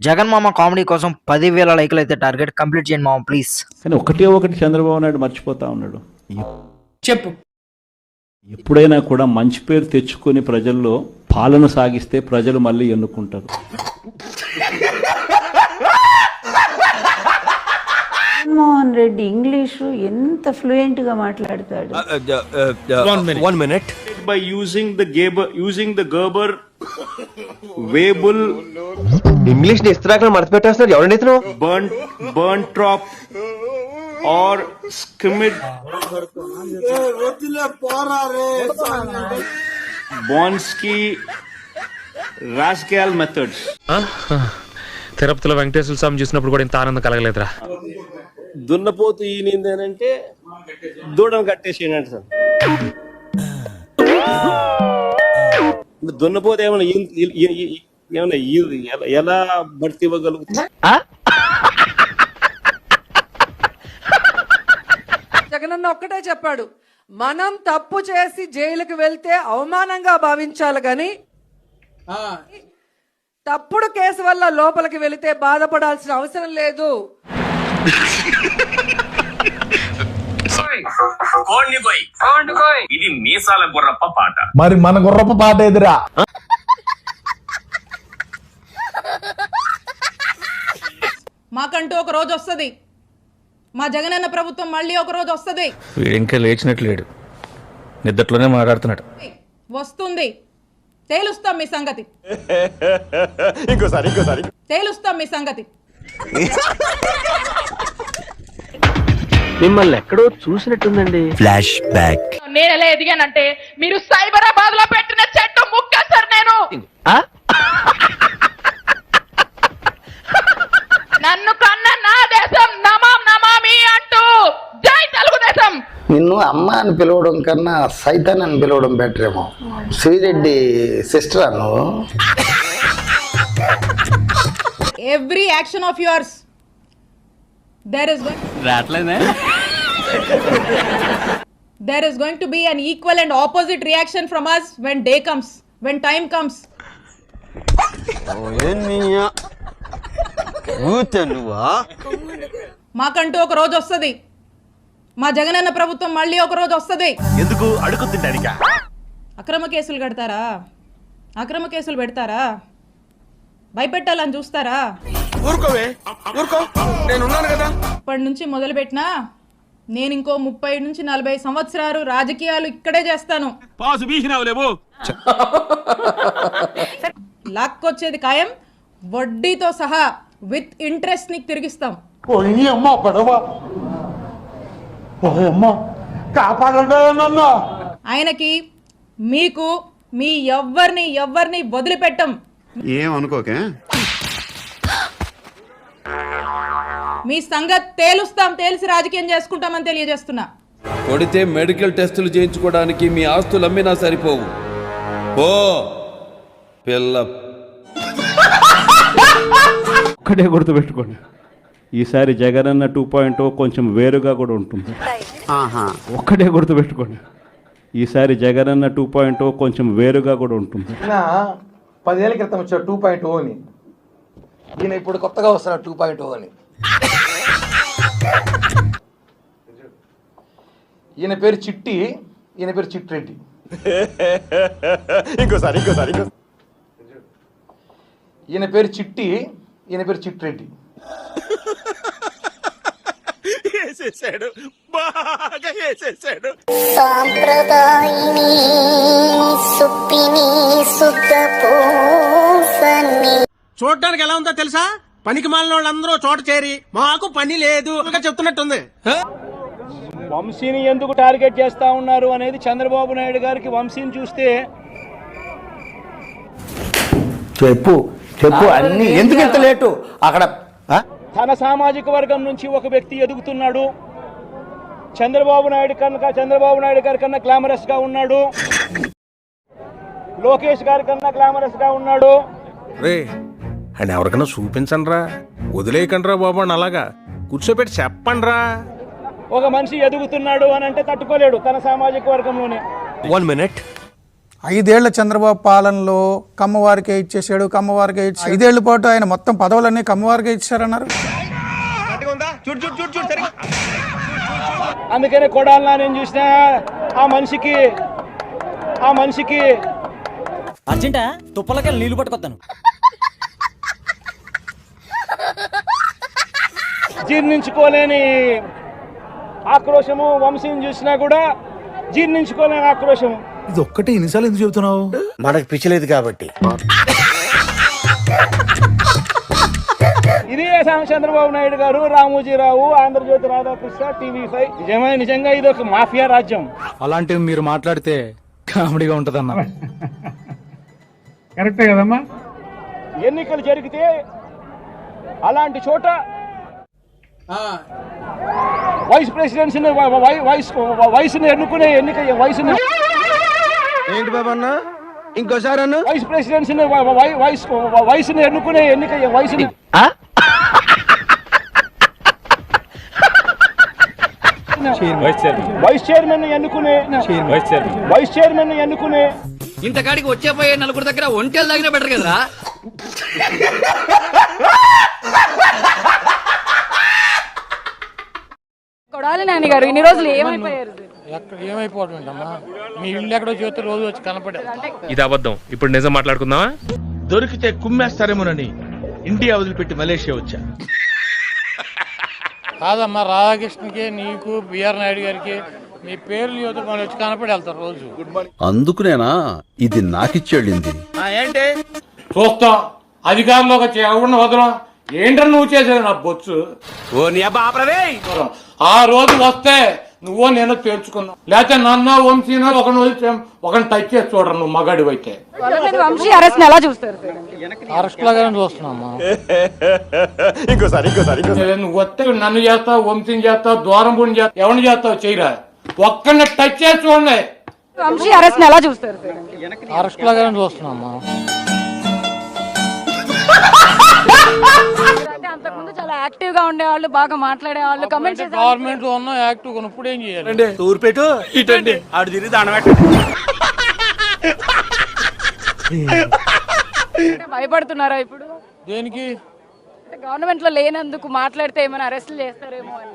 జగన్ మామ కామెడీ కోసం 10,000 లైకులు అయితే టార్గెట్ కంప్లీట్ చేయండి మామ ప్లీజ్. కానీ ఒకటే ఒకటి చంద్రబాబు నాయుడు మర్చిపోతా ఉన్నాడు. చెప్పు. ఎప్పుడైనా కూడా మంచి పేరు తెచ్చుకొని ప్రజల్లో పాలన సాగిస్తే ప్రజలు మళ్ళీ ఎన్నుకుంటారు. జగన్మోహన్ రెడ్డి ఇంగ్లీషు ఎంత ఫ్లూయెంట్ గా మాట్లాడతాడు. One minute. By using the Gerber Weibull English ని ఇస్త్రాకులు మడత పెట్టేస్తున్నారు. ఎవరండి ఇతను? burnt trop or skimmed Bonsky Rascal methods. తిరుపతిలో వెంకటేశ్వర స్వామి చూసినప్పుడు కూడా ఇంత ఆనందం కలగలేదురా. దున్నపోతు ఈనిందేనంటే దూడను కట్టేసేయండి సార్. దున్నపోతు ఏమన్నా ఎలా భర్తీ ఇవ్వగలుగుతుంది? జగనన్న ఒక్కటే చెప్పాడు, మనం తప్పు చేసి జైలుకి వెళ్తే అవమానంగా భావించాలి గాని తప్పుడు కేసు వల్ల లోపలికి వెళితే బాధపడాల్సిన అవసరం లేదు. ఇది మీసాల గుర్రప్ప పాట. మరి మన గుర్రప్ప పాట ఎదురా? మాకంటూ ఒక రోజు వస్తుంది. మా జగనన్న ప్రభుత్వం మళ్ళీ ఒక రోజు వస్తుంది. ఇంకా లేచినట్లేడు, నిద్దట్లోనే మాట్లాడుతున్నాడు. వస్తుంది, తేలుస్తాం మీ సంగతి. ఇంకోసారి తేలుస్తాం మీ సంగతి. మిమ్మల్ని ఎక్కడో చూసినట్టుందండి. Flash back. నేను ఎలా ఎదిగానంటే మీరు సైబరాబాద్ లో పెట్టిన చెట్టు ముక్క సార్. నేను నన్ను కన్న నా దేశం నమాం నమామి అంటూ జై తెలుగుదేశం. నిన్ను అమ్మ అని పిలవడం కన్నా సైతాన్ అని పిలవడం బెటర్ ఏమో. శ్రీరెడ్డి సిస్టర్ అను. Every action of yours there is going to be an equal and opposite reaction from us when day comes, when time comes. మాకంటూ ఒక రోజు వస్తుంది. మా జగనన్న ప్రభుత్వం మళ్ళీ ఒక రోజు వస్తుంది. ఎందుకు అడుగుతుంటానికా? అక్రమ కేసులు కడతారా? అక్రమ కేసులు పెడతారా? భయపెట్టాలని చూస్తారా? ఊరుకో, నేనున్నాను కదా. ఇప్పటి నుంచి మొదలు పెట్టినా నేను ఇంకో 30 నుంచి 40 సంవత్సరాలు రాజకీయాలు ఇక్కడే చేస్తాను. లాక్కొచ్చేది ఖాయం, వడ్డీతో సహా విత్ ఇంట్రెస్ట్ ని తిరిగిస్తాం. ఆయనకి మీకు మీ ఎవ్వరిని వదిలిపెట్టం. ఏమనుకోకే, మీ సంగతి తేలుస్తాం, తేల్చి రాజకీయం చేసుకుంటామని తెలియజేస్తున్నా. కొడితే మెడికల్ టెస్టులు చేయించుకోవడానికి మీ ఆస్తులు అమ్మినా సరిపోవు. ఓ పిల్ల. ఒక్కటే గుర్తుపెట్టుకోండి, ఈసారి జగనన్న 2.0 కొంచెం వేరుగా కూడా ఉంటుంది. ఒక్కటే గుర్తుపెట్టుకోండి, ఈసారి జగనన్న 2.0 కొంచెం వేరుగా కూడా ఉంటుంది. 10 ఏళ్ల క్రితం వచ్చాడు 2.0 అని. ఈయన ఇప్పుడు కొత్తగా వస్తున్నాడు 2.0 అని. ఈయన పేరు చిట్టి, ఈయన పేరు చిట్రెడ్డి. ఇంకోసారి ఈయన పేరు చిట్టి, ఈయన పేరు చిట్రెడ్డి. వేసేసాడు, బాగా వేసేసాడు. సాంప్రదాయిని సుప్పిని శుద్ధ పూసని. చూడడానికి ఎలా ఉందో తెలుసా? పనికి మాలిన వాళ్ళందరూ చోట చేరి మాకు పని లేదు ఇంకా చెప్తున్నట్టుంది. వంశీని ఎందుకు టార్గెట్ చేస్తా ఉన్నారు అనేది చంద్రబాబు నాయుడు గారికి వంశీని చూస్తే చెప్పు అన్ని ఎందుకు ఇంత లేటు? అక్కడ తన సామాజిక వర్గం నుంచి ఒక వ్యక్తి ఎదుగుతున్నాడు. చంద్రబాబు నాయుడు గారి కన్నా గ్లామరస్ గా ఉన్నాడు. లోకేష్ గారి కన్నా గ్లామరస్ గా ఉన్నాడు. అండ్ ఎవరికైనా చూపించండి రా, వదిలేయకండి రా బాబు అని అలాగా కూర్చోబెట్టి చెప్పండి రా. ఒక మనిషి ఎదుగుతున్నాడు అని అంటే తట్టుకోలేడు తన సామాజిక వర్గంలోనే. One minute. 5 ఏళ్ల చంద్రబాబు పాలనలో కమ్మవారికే ఇచ్చేసాడు, కమ్మవారికే ఇచ్చి 5 ఏళ్ల పాటు ఆయన మొత్తం పదవులన్నీ కమ్మవారికే ఇచ్చారన్నారు. అందుకనే కొడాలన్నా నేను చూసిన ఆ మనిషికి అర్జెంటా తుప్పలకెళ్ళి నీళ్లు పట్టుకొస్తాను. జీర్ణించుకోలేని ఆక్రోశము, వంశీని చూసినా కూడా జీర్ణించుకోలేని ఆక్రోశము. ఇది ఒక్కటే ఎన్నిసార్లు ఎందుకు చెబుతున్నావు? మనకు పిచ్చలేదు కాబట్టి. ఇదే చంద్రబాబు నాయుడు గారు, రామోజీరావు, ఆంధ్రజ్యోతి రాధాకృష్ణ, TV5. నిజంగా ఇది ఒక మాఫియా రాజ్యం. అలాంటివి మీరు మాట్లాడితే కామెడీగా ఉంటదన్న. కరెక్టే కదమ్మా. ఎన్నికలు జరిగితే అలాంటి చోట వైస్ ప్రెసిడెన్సీని వయసుని ఎన్నుకునే వయసుని ఏంటి బాబా అన్న? ఇంకోసారి అన్న. వైస్ ప్రెసిడెన్సీని వయసుని ఎన్నుకునే వయసుని వైస్ చైర్మన్ ఎన్నుకునే ఇంతకాడికి వచ్చే పోయే నలుగురు దగ్గర ఒంటెలు తాగినా బెటర్ కదరా. కొడాలి నాని గారు ఇన్ని రోజులు ఏమైపోయారు? ఏమైపోతుందమ్మా, మీ ఇల్లు ఎక్కడో చేస్తే రోజు వచ్చి కనపడే. ఇది అబద్ధం. ఇప్పుడు నిజం మాట్లాడుకుందామా? దొరికితే కుమ్మేస్తారేమోనని ఇండియా వదిలిపెట్టి మలేషియా వచ్చా. కాదమ్మా, రాధాకృష్ణకి, నీకు, బిఆర్ నాయుడు గారికి మీ పేర్లు యువత మనం వచ్చి కనపడి వెళ్తారు రోజు. అందుకునేనా ఇది నాకిచ్చేళ్ళింది. ఏంటి చూస్తాం అధికారంలోకి వచ్చి ఎవరిని వదలం. ఏంటని నువ్వు చేసేది నా బొచ్చు. ఓ నీ అబ్బా ఆపరదే. ఆ రోజు వస్తే నువ్వో నేను తేల్చుకున్నావు, లేకపోతే నన్ను వంశీనో ఒకరిని టచ్ చేసి చూడరు నువ్వు మగాడి అయితే. వంశీ అరెస్ట్ ఎలా చూస్తారు? అరెస్ట్ లాగానే చూస్తున్నామ్మా. ఇంకోసారి నువ్వు వస్తే నన్ను చేస్తావు, వంశీని చేస్తావు, దూరం పుణ్యం చేస్తావు, ఎవరిని చేస్తావు చేయరా. ఒక్కరిని టచ్ చేసి చూడండి. వంశీ అరెస్ట్ ఎలా చూస్తారు? అరెస్ట్ లాగానే చూస్తున్నామ్మా. అంతకుముందు చాలా యాక్టివ్ గా ఉండేవాళ్ళు, బాగా మాట్లాడేవాళ్ళు, కమెంట్స్ గవర్నమెంట్ లో ఉన్న యాక్టివ్ ఇప్పుడు ఏం చేయాలి? తూర్పేటు ఇటండి ఆడు తిరిగి దాని పెట్టండి. భయపడుతున్నారా ఇప్పుడు? దేనికి? గవర్నమెంట్ లో లేనందుకు మాట్లాడితే ఏమైనా అరెస్టులు చేస్తారేమో అని.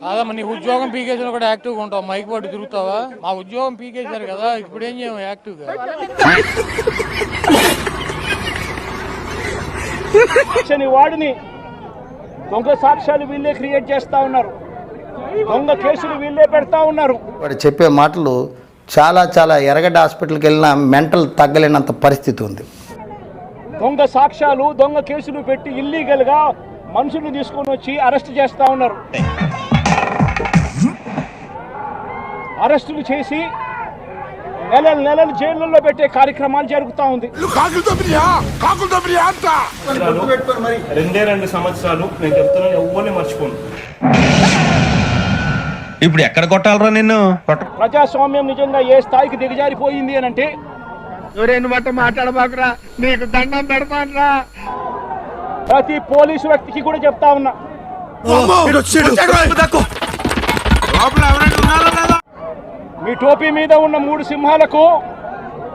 కాదమ్మా, నీ ఉద్యోగం పీకేసిన కూడా యాక్టివ్గా ఉంటావు, మైక్ పట్టు తిరుగుతావా? మా ఉద్యోగం పీకేశారు కదా, ఇప్పుడు ఏం చేయము యాక్టివ్గా. వాడిని దొంగ సాక్ష్యాలు వీళ్ళే క్రియేట్ చేస్తా ఉన్నారు, దొంగ కేసులు వీళ్ళే పెడతా ఉన్నారు. వాడు చెప్పే మాటలు చాలా ఎర్రగడ్డ హాస్పిటల్కి వెళ్ళినా మెంటల్ తగ్గలేనంత పరిస్థితి ఉంది. దొంగ సాక్ష్యాలు, దొంగ కేసులు పెట్టి ఇల్లీగల్ గా మనుషులు తీసుకొని వచ్చి అరెస్ట్ చేస్తా ఉన్నారు. అరెస్టులు చేసి నెలలు జైళ్ళల్లో పెట్టే కార్యక్రమాలు జరుగుతా ఉంది. 2 సంవత్సరాలు నేను చెప్తున్నాను, ఎవరిని మర్చిపోను. ఇప్పుడు ఎక్కడ కొట్టాలరా నిన్ను? ప్రజాస్వామ్యం నిజంగా ఏ స్థాయికి దిగజారిపోయింది అని అంటే, మాట్లాడబాకురా, నీకు దండం పెడతానురా. ప్రతి పోలీసు వ్యక్తికి కూడా చెప్తా ఉన్నా, మీ టోపీ మీద ఉన్న 3 సింహాలకు,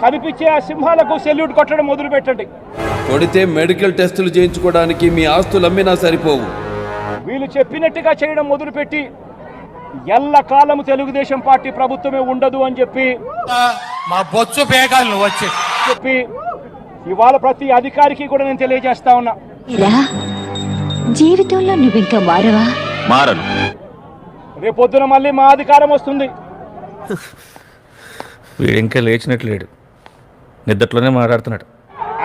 కనిపించే ఆ సింహాలకు సెల్యూట్ కొట్టడం మొదలు పెట్టండి. కొడితే మెడికల్ టెస్టులు చేయించుకోవడానికి మీ ఆస్తులు అమ్మినా సరిపోవు. వీళ్ళు చెప్పినట్టుగా చేయడం మొదలుపెట్టి ఎల్లకాలము తెలుగుదేశం పార్టీ ప్రభుత్వమే ఉండదు అని చెప్పి మా బొచ్చు పేగాలు వచ్చి చెప్పి ఇవాళ ప్రతి అధికారికి కూడా నేను తెలియజేస్తా ఉన్నా, జీవితంలో నువ్వు ఇంకా మారను. రేపొద్దున మళ్ళీ మా అధికారం వస్తుంది. వీడు ఇంకా లేచినట్లేడు, నిద్దట్లోనే మాట్లాడుతున్నాడు.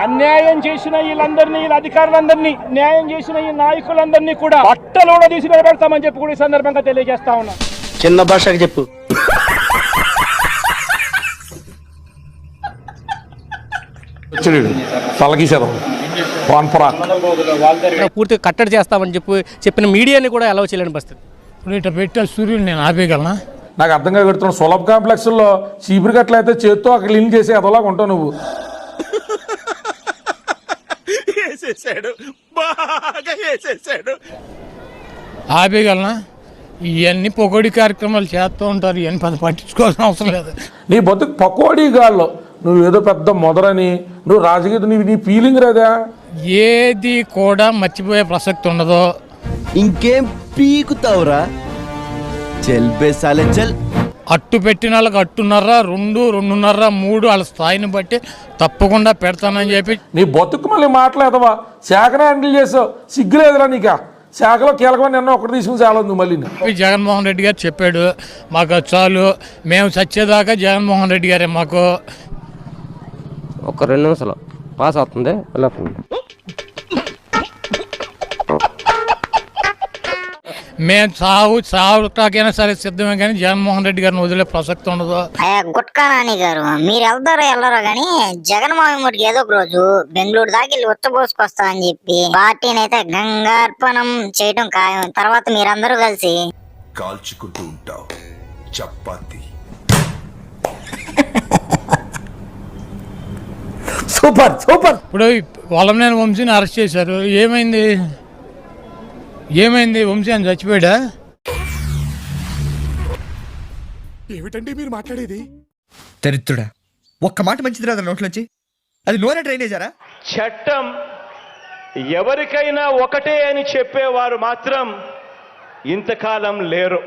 అన్యాయం చేసిన వీళ్ళందరినీ, వీళ్ళ అధికారులందరినీ, న్యాయం చేసిన ఈ నాయకులందరినీ కూడా బట్టలోడ తీసి నిలబెడతామని చెప్పి కూడా ఈ సందర్భంగా తెలియజేస్తా ఉన్నా. చిన్న భాషకి చెప్పు. పూర్తిగా కట్టడి చేస్తామని చెప్పిన మీడియాని కూడా అలౌ చేయలేని పరిస్థితి. ఇప్పుడు ఇట్లా పెట్టే సూర్యుడు నేను ఆపేయగలనా? నాకు అర్థం కాగడుతున్నావు. సులభ కాంప్లెక్స్లో చీపురు గట్లయితే చేత్తో అక్కడ క్లీన్ చేసి అదోలాగా ఉంటావు నువ్వు. వేసేసాడు, బాగా వేసేసాడు. ఆపేయగలనా? ఇవన్నీ పొగడి కార్యక్రమాలు చేస్తూ ఉంటారు, ఇవన్నీ పెద్ద పట్టించుకోవాల్సిన అవసరం లేదు. నీ బతుకు పకోడీ గాల్లో నువ్వు ఏదో పెద్ద మొదలని నువ్వు రాజకీయ నీ ఫీలింగ్ రాదా? ఏది కూడా మర్చిపోయే ప్రసక్తి ఉండదు. ఇంకేం పీకుతావురా? చల్ బేసాలే చల్. అట్టు పెట్టిన వాళ్ళకి 2.5, 2, 2.5, 3 వాళ్ళ స్థాయిని బట్టి తప్పకుండా పెడతానని చెప్పి. నీ బతుకు మళ్ళీ మాట్లాడవా? శాఖనే హ్యాండిల్ చేసావు, సిగ్గులేదురా నీకా? శాఖలో కీలకమైన నిన్న ఒకటి తీసుకుని చాలు మళ్ళీ. జగన్మోహన్ రెడ్డి గారు చెప్పాడు, మాకు చాలు, మేము చచ్చేదాకా జగన్మోహన్ రెడ్డి గారే మాకు. ఒక 2 నిమిషాలు పాస్ అవుతుంది. మేము చావుకైనా సరే సిద్ధమే, కానీ జగన్మోహన్ రెడ్డి గారిని వదిలే ప్రసక్తి ఉండదు. గుట్కా నాని గారు, మీరు వెళ్తారో కానీ జగన్మోహన్ రెడ్డికి ఏదో ఒక రోజు బెంగళూరు దాకా వెళ్ళి ఉచ్చబోసుకొస్తా అని చెప్పి పార్టీని అయితే గంగార్పణం చేయడం ఖాయం. తర్వాత మీరందరూ కలిసి కాల్చుకుంటూ ఉంటావు చపాతి. Super super. ఇప్పుడు వల్లభనేని వంశీని అరెస్ట్ చేశారు, ఏమైంది? వంశీ అని చచ్చిపోయాడా? ఏమిటండి మీరు మాట్లాడేది? దరిద్రుడా, ఒక్క మాట మంచిది రాదు నోట్లోంచి. అది నోరే డ్రైనేజారా? చట్టం ఎవరికైనా ఒకటే అని చెప్పేవారు మాత్రం ఇంతకాలం లేరు.